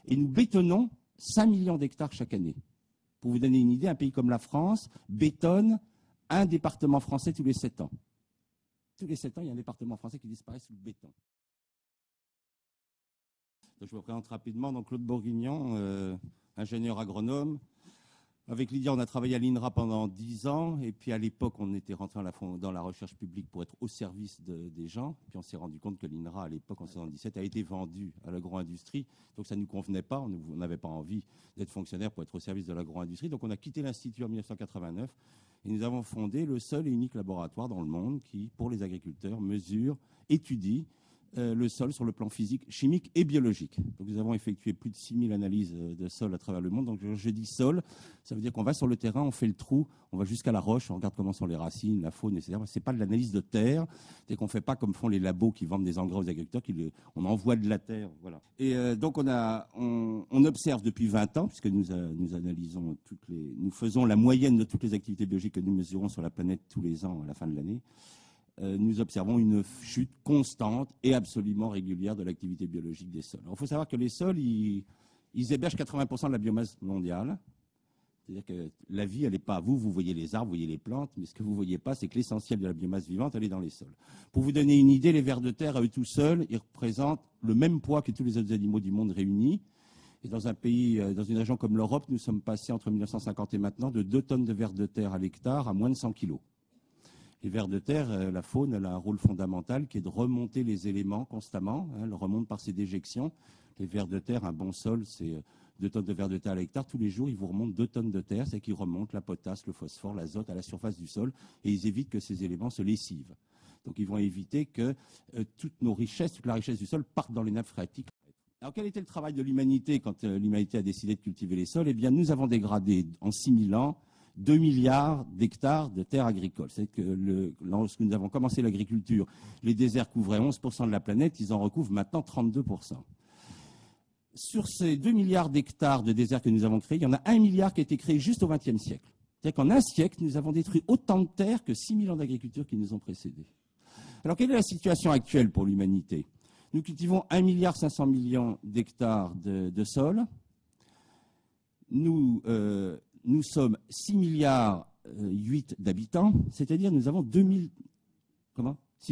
Et nous bétonnons 5 millions d'hectares chaque année. Pour vous donner une idée, un pays comme la France bétonne un département français tous les 7 ans. Tous les 7 ans, il y a un département français qui disparaît sous le béton. Donc, je vous présente rapidement donc, Claude Bourguignon, ingénieur agronome. Avec Lydia, on a travaillé à l'INRA pendant 10 ans. Et puis, à l'époque, on était rentré dans la recherche publique pour être au service des gens. Puis, on s'est rendu compte que l'INRA, à l'époque, en 1977, a été vendu à l'agro-industrie. Donc, ça ne nous convenait pas. On n'avait pas envie d'être fonctionnaire pour être au service de l'agro-industrie. Donc, on a quitté l'Institut en 1989. Et nous avons fondé le seul et unique laboratoire dans le monde qui, pour les agriculteurs, mesure, étudie le sol sur le plan physique, chimique et biologique. Donc, nous avons effectué plus de 6000 analyses de sol à travers le monde. Donc, je dis sol, ça veut dire qu'on va sur le terrain, on fait le trou, on va jusqu'à la roche, on regarde comment sont les racines, la faune, etc. Ce n'est pas de l'analyse de terre, c'est qu'on ne fait pas comme font les labos qui vendent des engrais aux agriculteurs, on envoie de la terre. Voilà. Et donc, on observe depuis 20 ans, puisque nous analysons nous faisons la moyenne de toutes les activités biologiques que nous mesurons sur la planète tous les ans à la fin de l'année. Nous observons une chute constante et absolument régulière de l'activité biologique des sols. Alors, il faut savoir que les sols, ils hébergent 80% de la biomasse mondiale. C'est-à-dire que la vie, elle n'est pas à vous. Vous voyez les arbres, vous voyez les plantes, mais ce que vous ne voyez pas, c'est que l'essentiel de la biomasse vivante, elle est dans les sols. Pour vous donner une idée, les vers de terre, à eux tout seuls, ils représentent le même poids que tous les autres animaux du monde réunis. Et dans un pays, dans une région comme l'Europe, nous sommes passés entre 1950 et maintenant de 2 tonnes de vers de terre à l'hectare à moins de 100 kilos. Les vers de terre, la faune, elle a un rôle fondamental qui est de remonter les éléments constamment. Elle remonte par ses déjections. Les vers de terre, un bon sol, c'est 2 tonnes de vers de terre à l'hectare. Tous les jours, ils vous remontent 2 tonnes de terre. C'est qu'ils remontent la potasse, le phosphore, l'azote à la surface du sol. Et ils évitent que ces éléments se lessivent. Donc, ils vont éviter que toutes nos richesses, toute la richesse du sol parte dans les nappes phréatiques. Alors, quel était le travail de l'humanité quand l'humanité a décidé de cultiver les sols? Eh bien, nous avons dégradé en 6000 ans 2 milliards d'hectares de terres agricoles. C'est que lorsque nous avons commencé l'agriculture, les déserts couvraient 11% de la planète, ils en recouvrent maintenant 32%. Sur ces 2 milliards d'hectares de déserts que nous avons créés, il y en a 1 milliard qui a été créé juste au XXe siècle. C'est-à-dire qu'en un siècle, nous avons détruit autant de terres que 6000 ans d'agriculture qui nous ont précédés. Alors, quelle est la situation actuelle pour l'humanité? Nous cultivons 1,5 milliard d'hectares de sol. Nous sommes 6,8 milliards d'habitants, c'est-à-dire nous avons 6,9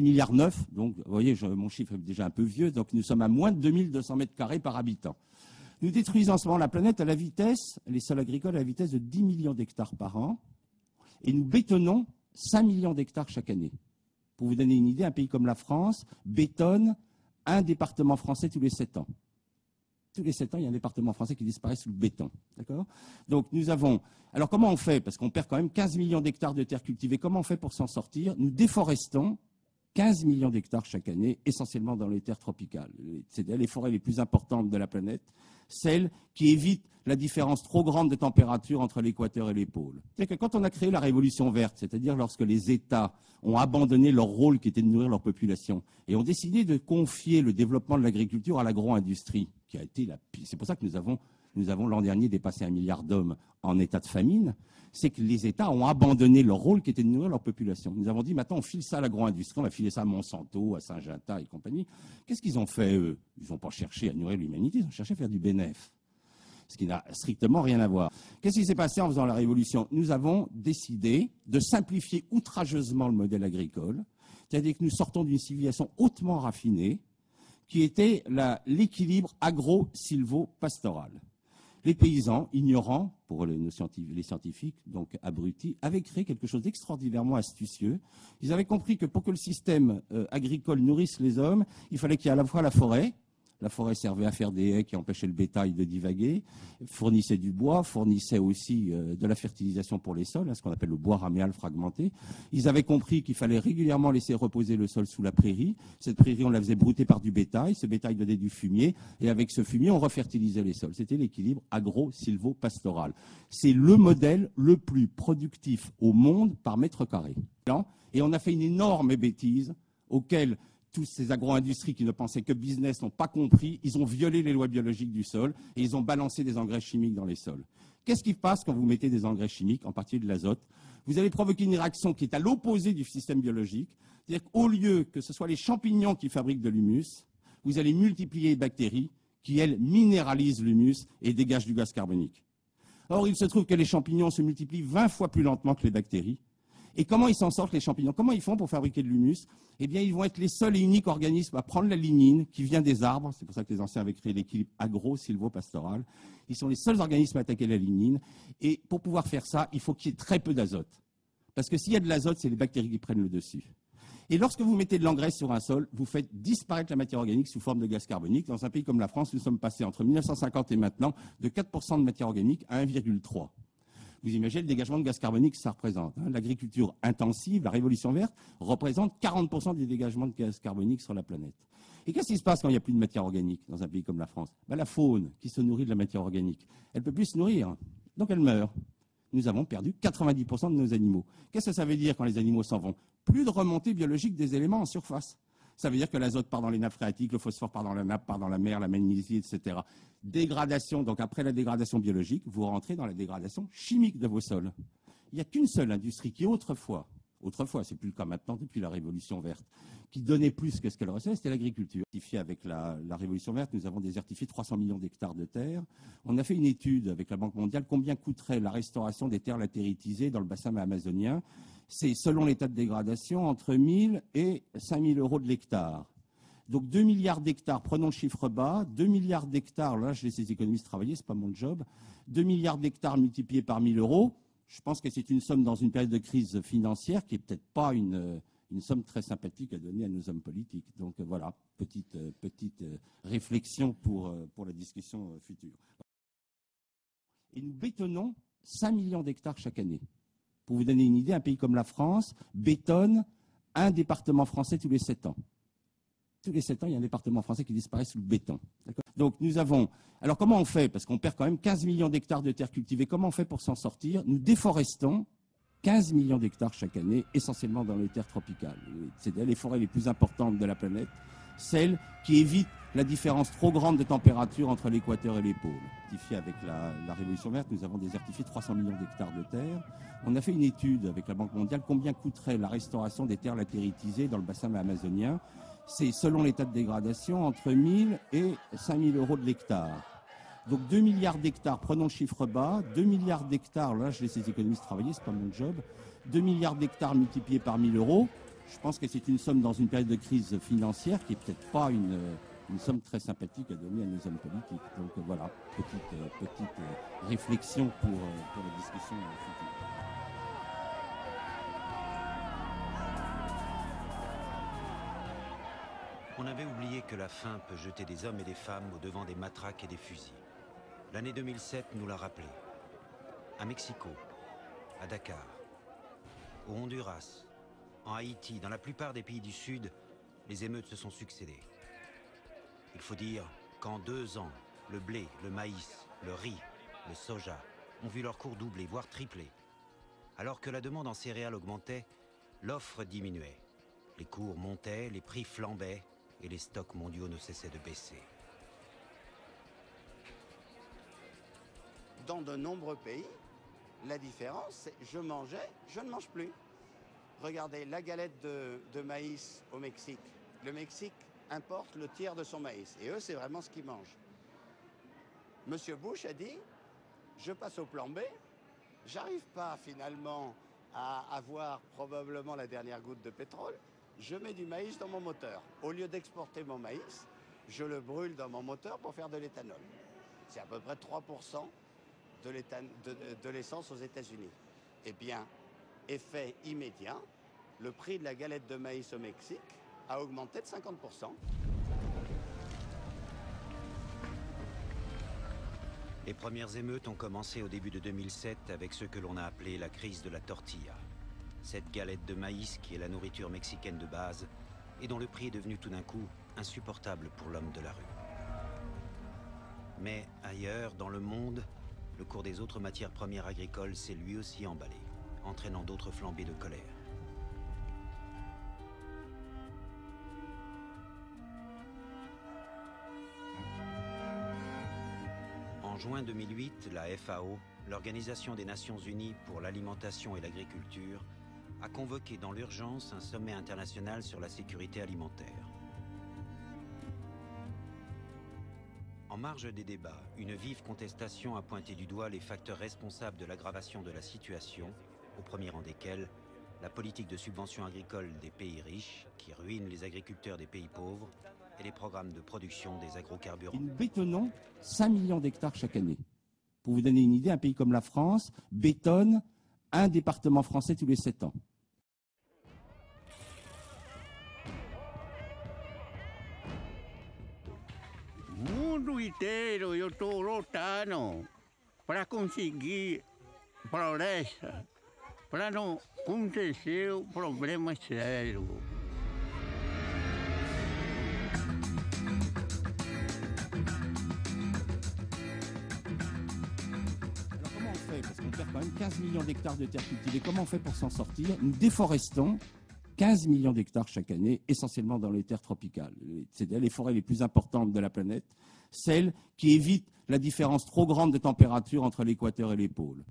milliards. Donc, vous voyez, mon chiffre est déjà un peu vieux, donc nous sommes à moins de 2200 mètres carrés par habitant. Nous détruisons en ce moment la planète à la vitesse, les sols agricoles à la vitesse de 10 millions d'hectares par an, et nous bétonnons 5 millions d'hectares chaque année. Pour vous donner une idée, un pays comme la France bétonne un département français tous les 7 ans. Tous les 7 ans, il y a un département français qui disparaît sous le béton. D'accord? Donc, nous avons... Alors, comment on fait? Parce qu'on perd quand même 15 millions d'hectares de terres cultivées. Comment on fait pour s'en sortir? Nous déforestons 15 millions d'hectares chaque année, essentiellement dans les terres tropicales. C'est les forêts les plus importantes de la planète, celles qui évitent la différence trop grande de température entre l'équateur et les pôles. C'est-à-dire que quand on a créé la révolution verte, c'est-à-dire lorsque les États ont abandonné leur rôle qui était de nourrir leur population et ont décidé de confier le développement de l'agriculture à l'agro-industrie, qui a été c'est pour ça que nous avons l'an dernier dépassé 1 milliard d'hommes en état de famine, c'est que les États ont abandonné leur rôle qui était de nourrir leur population. Nous avons dit, maintenant, on file ça à l'agro-industrie, on va filer ça à Monsanto, à Syngenta et compagnie. Qu'est-ce qu'ils ont fait, eux? Ils n'ont pas cherché à nourrir l'humanité, ils ont cherché à faire du bénéfice, ce qui n'a strictement rien à voir. Qu'est-ce qui s'est passé en faisant la révolution? Nous avons décidé de simplifier outrageusement le modèle agricole, c'est-à-dire que nous sortons d'une civilisation hautement raffinée, qui était l'équilibre agro-silvo-pastoral. Les paysans, ignorants, pour les scientifiques, donc abrutis, avaient créé quelque chose d'extraordinairement astucieux. Ils avaient compris que pour que le système agricole nourrisse les hommes, il fallait qu'il y ait à la fois la forêt. La forêt servait à faire des haies qui empêchaient le bétail de divaguer, fournissait du bois, fournissait aussi de la fertilisation pour les sols, ce qu'on appelle le bois raméal fragmenté. Ils avaient compris qu'il fallait régulièrement laisser reposer le sol sous la prairie. Cette prairie, on la faisait brouter par du bétail. Ce bétail donnait du fumier. Et avec ce fumier, on refertilisait les sols. C'était l'équilibre agro-silvo-pastoral. C'est le modèle le plus productif au monde par mètre carré. Et on a fait une énorme bêtise auquel tous ces agro-industries qui ne pensaient que business n'ont pas compris. Ils ont violé les lois biologiques du sol et ils ont balancé des engrais chimiques dans les sols. Qu'est-ce qui se passe quand vous mettez des engrais chimiques, en particulier de l'azote? Vous allez provoquer une réaction qui est à l'opposé du système biologique. C'est-à-dire qu'au lieu que ce soit les champignons qui fabriquent de l'humus, vous allez multiplier les bactéries qui, elles, minéralisent l'humus et dégagent du gaz carbonique. Or, il se trouve que les champignons se multiplient 20 fois plus lentement que les bactéries. Et comment ils s'en sortent, les champignons? Comment ils font pour fabriquer de l'humus? Eh bien, ils vont être les seuls et uniques organismes à prendre la lignine qui vient des arbres. C'est pour ça que les anciens avaient créé l'équilibre agro-sylvo-pastoral. Ils sont les seuls organismes à attaquer la lignine. Et pour pouvoir faire ça, il faut qu'il y ait très peu d'azote. Parce que s'il y a de l'azote, c'est les bactéries qui prennent le dessus. Et lorsque vous mettez de l'engrais sur un sol, vous faites disparaître la matière organique sous forme de gaz carbonique. Dans un pays comme la France, nous sommes passés entre 1950 et maintenant de 4% de matière organique à 1,3%. Vous imaginez le dégagement de gaz carbonique que ça représente. L'agriculture intensive, la révolution verte, représente 40% des dégagements de gaz carbonique sur la planète. Et qu'est-ce qui se passe quand il n'y a plus de matière organique dans un pays comme la France? La faune, qui se nourrit de la matière organique, elle ne peut plus se nourrir, donc elle meurt. Nous avons perdu 90% de nos animaux. Qu'est-ce que ça veut dire quand les animaux s'en vont? Plus de remontée biologique des éléments en surface. Ça veut dire que l'azote part dans les nappes phréatiques, le phosphore part dans la nappe, part dans la mer, la magnésie, etc. Dégradation, donc après la dégradation biologique, vous rentrez dans la dégradation chimique de vos sols. Il n'y a qu'une seule industrie qui autrefois, c'est plus le cas maintenant depuis la Révolution verte, qui donnait plus que ce qu'elle recevait, c'était l'agriculture. Avec la Révolution verte, nous avons désertifié 300 millions d'hectares de terres. On a fait une étude avec la Banque mondiale, combien coûterait la restauration des terres latéritisées dans le bassin amazonien. C'est, selon l'état de dégradation, entre 1 000 et 5 000 euros de l'hectare. Donc 2 milliards d'hectares, prenons le chiffre bas, 2 milliards d'hectares, là je laisse les économistes travailler, ce n'est pas mon job, 2 milliards d'hectares multipliés par 1 000 euros, je pense que c'est une somme dans une période de crise financière qui n'est peut-être pas une somme très sympathique à donner à nos hommes politiques. Donc voilà, petite réflexion pour la discussion future. Et nous bétonnons 5 millions d'hectares chaque année. Pour vous donner une idée, un pays comme la France bétonne un département français tous les 7 ans. Tous les 7 ans, il y a un département français qui disparaît sous le béton. Donc nous avons... Alors comment on fait? Parce qu'on perd quand même 15 millions d'hectares de terres cultivées. Comment on fait pour s'en sortir? Nous déforestons 15 millions d'hectares chaque année, essentiellement dans les terres tropicales. C'est les forêts les plus importantes de la planète, celles qui évitent la différence trop grande de température entre l'équateur et les pôles. Avec la Révolution verte, nous avons désertifié 300 millions d'hectares de terres. On a fait une étude avec la Banque mondiale, combien coûterait la restauration des terres latéritisées dans le bassin amazonien. C'est, selon l'état de dégradation, entre 1 000 et 5 000 euros de l'hectare. Donc 2 milliards d'hectares, prenons le chiffre bas, 2 milliards d'hectares, là je laisse les économistes travailler, ce n'est pas mon job, 2 milliards d'hectares multipliés par 1 000 euros, je pense que c'est une somme dans une période de crise financière qui n'est peut-être pas une somme très sympathique à donner à nos hommes politiques. Donc voilà, petite réflexion pour la discussion future. On avait oublié que la faim peut jeter des hommes et des femmes au devant des matraques et des fusils. L'année 2007 nous l'a rappelé. À Mexico, à Dakar, au Honduras, en Haïti, dans la plupart des pays du Sud, les émeutes se sont succédées. Il faut dire qu'en 2 ans, le blé, le maïs, le riz, le soja ont vu leur cours doubler, voire tripler. Alors que la demande en céréales augmentait, l'offre diminuait. Les cours montaient, les prix flambaient et les stocks mondiaux ne cessaient de baisser. Dans de nombreux pays, la différence, c'est je mangeais, je ne mange plus. Regardez, la galette de maïs au Mexique. Le Mexique importe le tiers de son maïs. Et eux, c'est vraiment ce qu'ils mangent. Monsieur Bush a dit, je passe au plan B. J'arrive pas finalement à avoir probablement la dernière goutte de pétrole. Je mets du maïs dans mon moteur. Au lieu d'exporter mon maïs, je le brûle dans mon moteur pour faire de l'éthanol. C'est à peu près 3% de l'essence aux États-Unis. Eh bien, effet immédiat, le prix de la galette de maïs au Mexique a augmenté de 50%. Les premières émeutes ont commencé au début de 2007 avec ce que l'on a appelé la crise de la tortilla. Cette galette de maïs qui est la nourriture mexicaine de base et dont le prix est devenu tout d'un coup insupportable pour l'homme de la rue. Mais ailleurs, dans le monde, le cours des autres matières premières agricoles s'est lui aussi emballé, entraînant d'autres flambées de colère. En juin 2008, la FAO, l'Organisation des Nations Unies pour l'alimentation et l'agriculture, a convoqué dans l'urgence un sommet international sur la sécurité alimentaire. En marge des débats, une vive contestation a pointé du doigt les facteurs responsables de l'aggravation de la situation, au premier rang desquels la politique de subvention agricole des pays riches, qui ruine les agriculteurs des pays pauvres, et les programmes de production des agrocarburants. Et nous bétonnons 5 millions d'hectares chaque année. Pour vous donner une idée, un pays comme la France bétonne un département français tous les 7 ans. Mundo inteiro eu estou lutando para conseguir floresta, para não acontecer problema sério. Alors comment on fait? Parce qu'on perd quand même 15 millions d'hectares de terres cultivées. Comment on fait pour s'en sortir? Nous déforestons 15 millions d'hectares chaque année, essentiellement dans les terres tropicales. C'est-à-dire les forêts les plus importantes de la planète, celles qui évitent la différence trop grande de température entre l'équateur et les pôles.